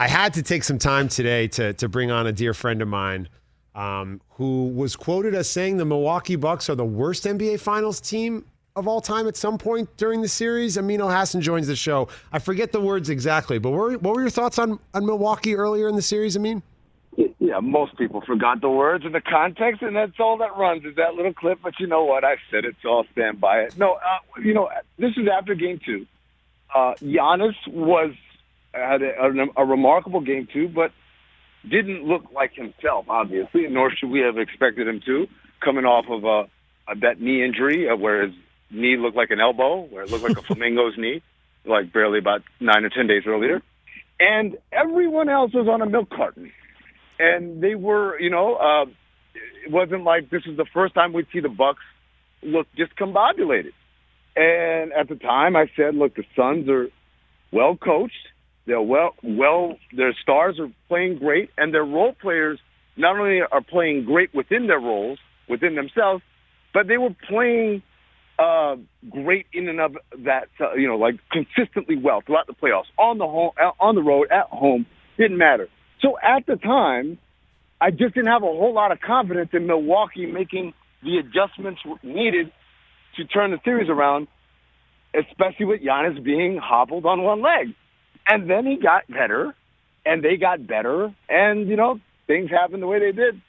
I had to take some time today to bring on a dear friend of mine who was quoted as saying the Milwaukee Bucks are the worst NBA Finals team of all time at some point during the series. Amin Elhassan joins the show. I forget the words exactly, but what were your thoughts on Milwaukee earlier in the series, Amin? Yeah, most people forgot the words and the context, and that's all that runs is that little clip. But you know what? I said it, so I'll stand by it. No, this is after Game 2. Giannis had a remarkable Game 2, but didn't look like himself, obviously, nor should we have expected him to, coming off of that knee injury where his knee looked like an elbow, where it looked like a flamingo's knee, like barely about 9 or 10 days earlier. And everyone else was on a milk carton. And they were, it wasn't like this was the first time we'd see the Bucks look discombobulated. And at the time, I said, look, the Suns are well coached. They're their stars are playing great, and their role players not only are playing great within their roles, within themselves, but they were playing great in and of that, like consistently well throughout the playoffs, on the road, at home, didn't matter. So at the time, I just didn't have a whole lot of confidence in Milwaukee making the adjustments needed to turn the series around, especially with Giannis being hobbled on one leg. And then he got better, and they got better, and, things happened the way they did.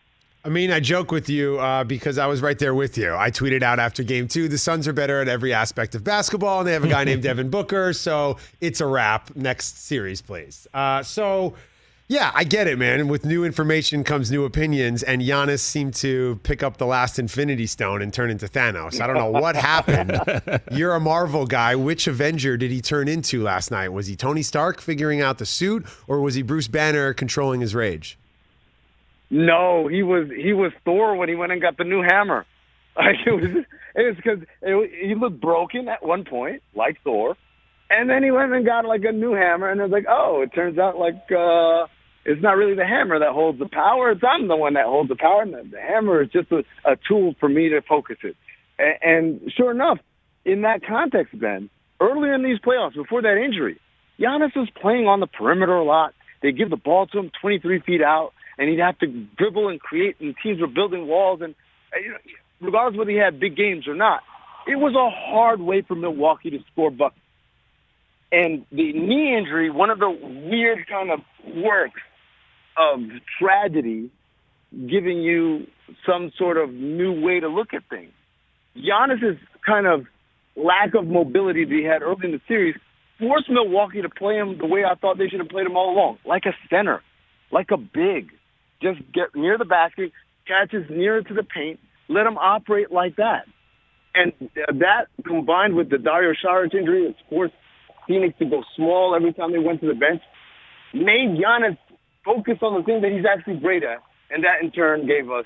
I mean, I joke with you because I was right there with you. I tweeted out after Game 2, the Suns are better at every aspect of basketball, and they have a guy named Devin Booker, so it's a wrap. Next series, please. Yeah, I get it, man. With new information comes new opinions, and Giannis seemed to pick up the last Infinity Stone and turn into Thanos. I don't know what happened. You're a Marvel guy. Which Avenger did he turn into last night? Was he Tony Stark figuring out the suit, or was he Bruce Banner controlling his rage? No, he was Thor when he went and got the new hammer. It was because he looked broken at one point, like Thor, and then he went and got like a new hammer, and it was like, oh, it turns out like it's not really the hammer that holds the power. I'm the one that holds the power, and the hammer is just a tool for me to focus it. And sure enough, in that context, Ben, earlier in these playoffs, before that injury, Giannis was playing on the perimeter a lot. They give the ball to him 23 feet out, and he'd have to dribble and create, and teams were building walls. And regardless of whether he had big games or not, it was a hard way for Milwaukee to score buckets. And the knee injury, one of the weird kind of quirks of tragedy, giving you some sort of new way to look at things. Giannis's kind of lack of mobility that he had early in the series forced Milwaukee to play him the way I thought they should have played him all along, like a center, like a big. Just get near the basket, catches nearer to the paint, let him operate like that. And that, combined with the Dario Saric injury that forced Phoenix to go small every time they went to the bench, made Giannis focus on the thing that he's actually great at. And that, in turn, gave us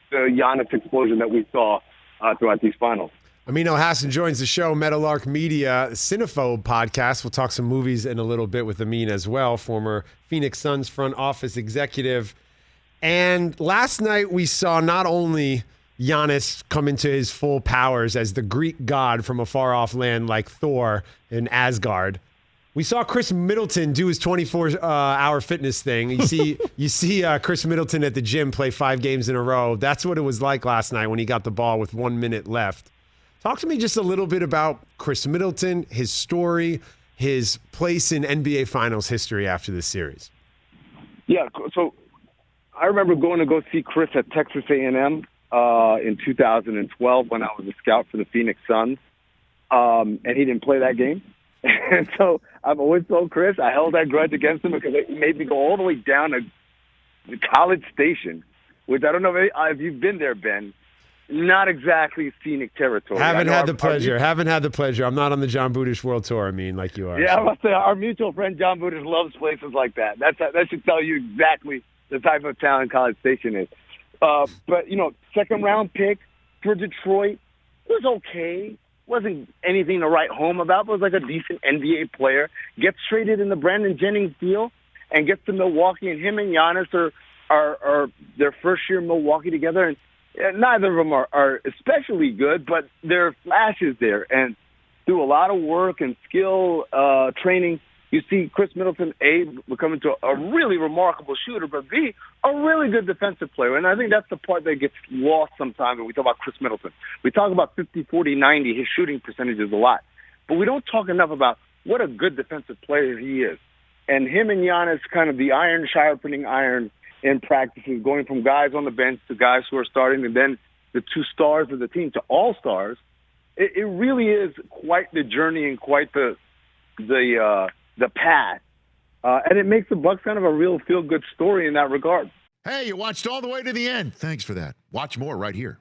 the Giannis explosion that we saw throughout these finals. Amin Elhassan joins the show, Meadowlark Media, Cinephobe podcast. We'll talk some movies in a little bit with Amin as well, former Phoenix Suns front office executive. And last night we saw not only Giannis come into his full powers as the Greek god from a far-off land like Thor in Asgard. We saw Chris Middleton do his 24-hour fitness thing. You see Chris Middleton at the gym play 5 games in a row. That's what it was like last night when he got the ball with 1 minute left. Talk to me just a little bit about Chris Middleton, his story, his place in NBA Finals history after this series. Yeah, so I remember going to go see Chris at Texas A&M in 2012 when I was a scout for the Phoenix Suns, and he didn't play that game. And so I've always told Chris I held that grudge against him because it made me go all the way down to the College Station, which I don't know if you've been there, Ben. Not exactly scenic territory. Haven't had the pleasure. I'm not on the John Budish World Tour, like you are. Yeah, I must say, our mutual friend John Budish loves places like that. That should tell you exactly the type of town College Station is. But, second round pick for Detroit was okay. Wasn't anything to write home about, but was like a decent NBA player. Gets traded in the Brandon Jennings deal and gets to Milwaukee, and him and Giannis are their first year in Milwaukee together. And neither of them are especially good, but there are flashes there. And through a lot of work and skill training, you see Chris Middleton, A, becoming to a really remarkable shooter, but B, a really good defensive player. And I think that's the part that gets lost sometimes when we talk about Chris Middleton. We talk about 50, 40, 90, his shooting percentages a lot. But we don't talk enough about what a good defensive player he is. And him and Giannis, kind of the iron sharpening iron in practices, going from guys on the bench to guys who are starting, and then the two stars of the team to all-stars. It really is quite the journey and quite the path. And it makes the Bucks kind of a real feel-good story in that regard. Hey, you watched all the way to the end. Thanks for that. Watch more right here.